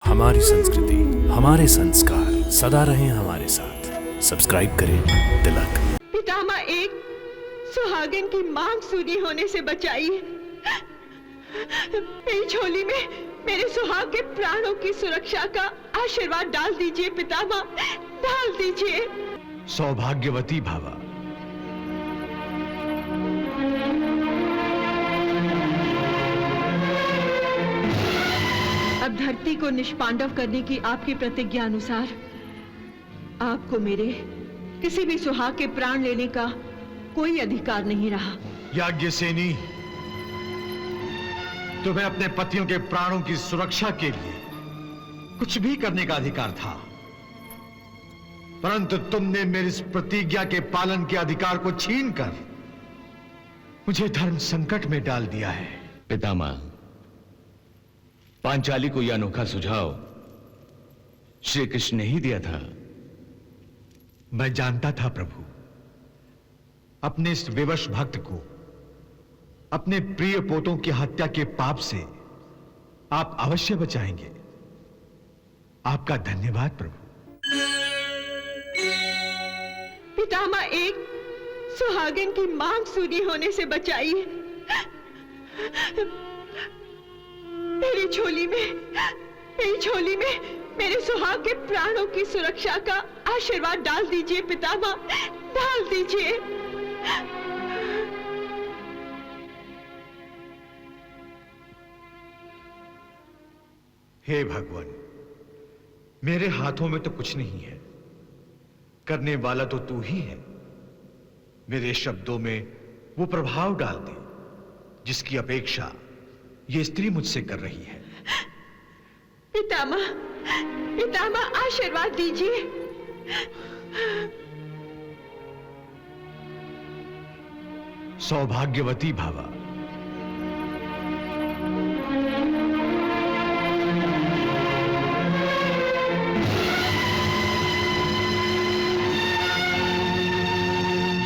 हमारी संस्कृति, हमारे संस्कार सदा रहें हमारे साथ। सब्सक्राइब करें तिलक। पितामह एक सुहागिन की मांग सूनी होने से बचाई। मेरी झोली में मेरे सुहाग के प्राणों की सुरक्षा का आशीर्वाद डाल दीजिए पितामह, डाल दीजिए। सौभाग्यवती भावा। अब धरती को निष्पांडव करने की आपकी प्रतिज्ञा अनुसार आपको मेरे किसी भी सुहाग के प्राण लेने का कोई अधिकार नहीं रहा। याज्ञसेनी, तुम्हें अपने पतियों के प्राणों की सुरक्षा के लिए कुछ भी करने का अधिकार था, परंतु तुमने मेरी इस प्रतिज्ञा के पालन के अधिकार को छीनकर मुझे धर्म संकट में डाल दिया है। पितामह, पांचाली को यह अनोखा सुझाव श्री कृष्ण ने ही दिया था। मैं जानता था प्रभु, अपने इस विवश भक्त को अपने प्रिय पोतों की हत्या के पाप से आप अवश्य बचाएंगे। आपका धन्यवाद प्रभु। पितामह एक सुहागिन की मांग सूनी होने से बचाई। मेरी झोली में मेरे सुहाग के प्राणों की सुरक्षा का आशीर्वाद डाल दीजिए पितामह, डाल दीजिए। हे भगवान, मेरे हाथों में तो कुछ नहीं है, करने वाला तो तू ही है। मेरे शब्दों में वो प्रभाव डाल दे जिसकी अपेक्षा ये स्त्री मुझसे कर रही है। पितामह, पितामह आशीर्वाद दीजिए। सौभाग्यवती भावा।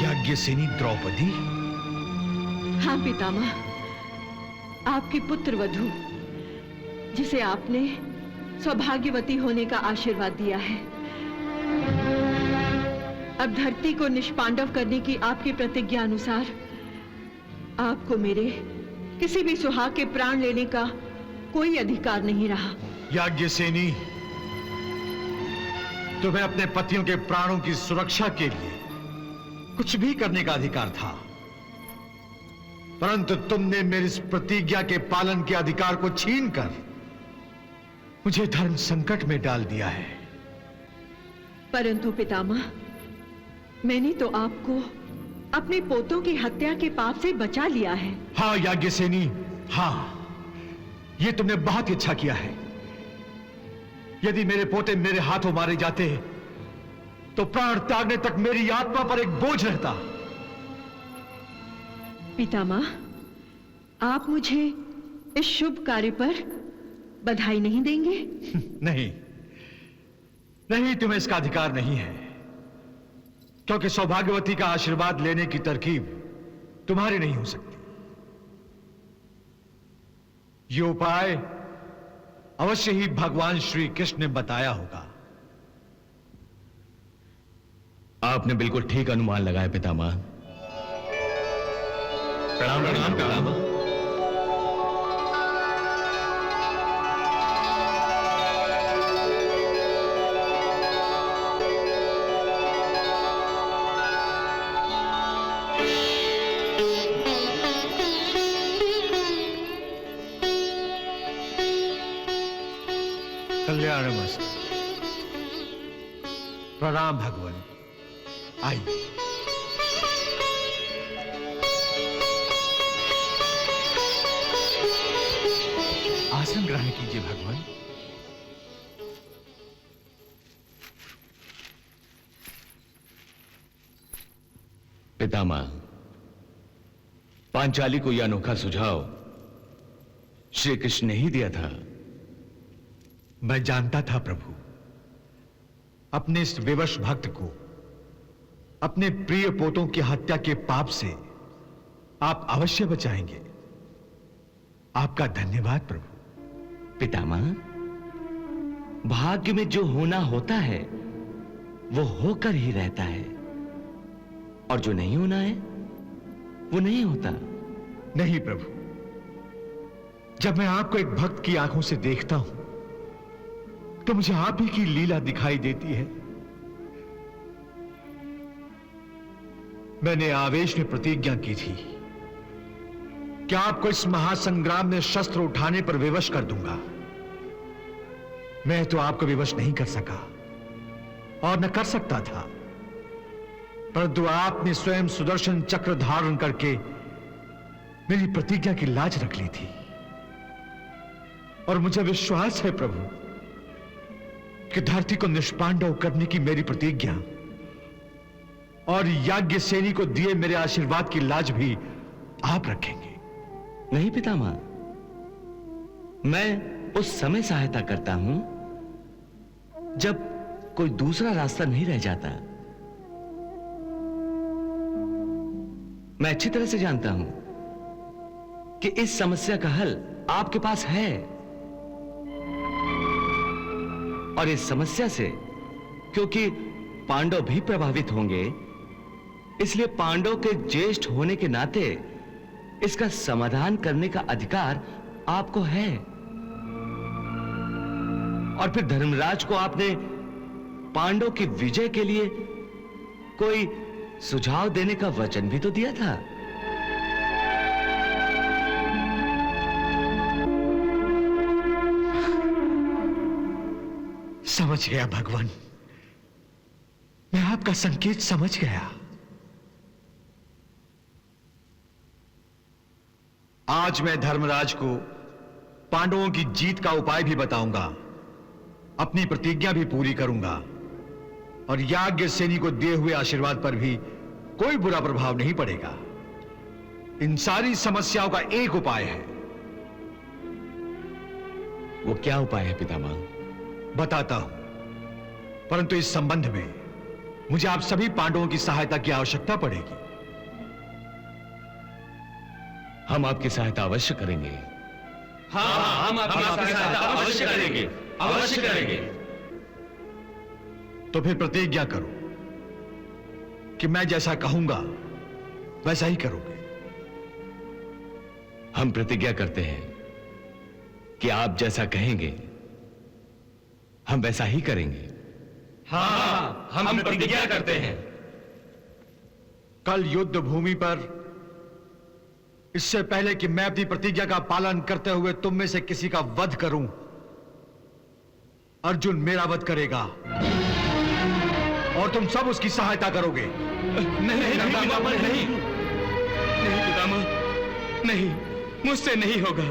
याज्ञसेनी द्रौपदी। हाँ पितामह, आपकी पुत्र वधू जिसे आपने सौभाग्यवती होने का आशीर्वाद दिया है, अब धरती को निष्पांडव करने की आपकी प्रतिज्ञा अनुसार आपको मेरे किसी भी सुहाग के प्राण लेने का कोई अधिकार नहीं रहा। याज्ञसेनी, तुम्हें अपने पतियों के प्राणों की सुरक्षा के लिए कुछ भी करने का अधिकार था, परंतु तुमने मेरी इस प्रतिज्ञा के पालन के अधिकार को छीनकर मुझे धर्म संकट में डाल दिया है। परंतु पितामह, मैंने तो आपको अपने पोतों की हत्या के पाप से बचा लिया है। हाँ याज्ञसेनी, हाँ, ये तुमने बहुत ही अच्छा किया है। यदि मेरे पोते मेरे हाथों मारे जाते तो प्राण त्यागने तक मेरी आत्मा पर एक बोझ रहता। पितामह, आप मुझे इस शुभ कार्य पर बधाई नहीं देंगे? नहीं, नहीं, तुम्हें इसका अधिकार नहीं है, क्योंकि सौभाग्यवती का आशीर्वाद लेने की तरकीब तुम्हारी नहीं हो सकती। ये उपाय अवश्य ही भगवान श्री कृष्ण ने बताया होगा। आपने बिल्कुल ठीक अनुमान लगाया पितामह। प्रणाम प्रणाम पितामह। कल्याणमस्तु। प्रणाम भगवान। आइए। आसन ग्रहण कीजिए भगवान। पितामह, पांचाली को यह अनोखा सुझाव श्री कृष्ण ने ही दिया था। मैं जानता था प्रभु, अपने इस विवश भक्त को अपने प्रिय पोतों की हत्या के पाप से आप अवश्य बचाएंगे। आपका धन्यवाद प्रभु। पितामह, भाग्य में जो होना होता है वो होकर ही रहता है, और जो नहीं होना है वो नहीं होता। नहीं प्रभु, जब मैं आपको एक भक्त की आंखों से देखता हूं तो मुझे आप ही की लीला दिखाई देती है। मैंने आवेश में प्रतिज्ञा की थी कि आपको इस महासंग्राम में शस्त्र उठाने पर विवश कर दूंगा। मैं तो आपको विवश नहीं कर सका और न कर सकता था, परंतु आपने स्वयं सुदर्शन चक्र धारण करके मेरी प्रतिज्ञा की लाज रख ली थी। और मुझे विश्वास है प्रभु कि धरती को निष्पांडव करने की मेरी प्रतिज्ञा और याज्ञसेनी को दिए मेरे आशीर्वाद की लाज भी आप रखेंगे। नहीं पितामह, मैं उस समय सहायता करता हूं जब कोई दूसरा रास्ता नहीं रह जाता। मैं अच्छी तरह से जानता हूं कि इस समस्या का हल आपके पास है, और इस समस्या से क्योंकि पांडव भी प्रभावित होंगे, इसलिए पांडव के ज्येष्ठ होने के नाते इसका समाधान करने का अधिकार आपको है। और फिर धर्मराज को आपने पांडव की विजय के लिए कोई सुझाव देने का वचन भी तो दिया था। समझ गया भगवान, मैं आपका संकेत समझ गया। आज मैं धर्मराज को पांडवों की जीत का उपाय भी बताऊंगा, अपनी प्रतिज्ञा भी पूरी करूंगा, और याज्ञसेनी को दिए हुए आशीर्वाद पर भी कोई बुरा प्रभाव नहीं पड़ेगा। इन सारी समस्याओं का एक उपाय है। वो क्या उपाय है पितामह? बताता हूं, परंतु इस संबंध में मुझे आप सभी पांडवों की सहायता की आवश्यकता पड़ेगी। हम आपकी सहायता अवश्य करेंगे। हाँ, हम आपकी सहायता अवश्य करेंगे, अवश्य करेंगे। तो फिर प्रतिज्ञा करो कि मैं जैसा कहूंगा वैसा ही करोगे। हम प्रतिज्ञा करते हैं कि आप जैसा कहेंगे हम वैसा ही करेंगे। हाँ, हम प्रतिज्ञा करते हैं। कल युद्ध भूमि पर, इससे पहले कि मैं अपनी प्रतिज्ञा का पालन करते हुए तुम में से किसी का वध करूं, अर्जुन मेरा वध करेगा और तुम सब उसकी सहायता करोगे। नहीं पितामह, नहीं पितामह, नहीं, मुझसे नहीं होगा।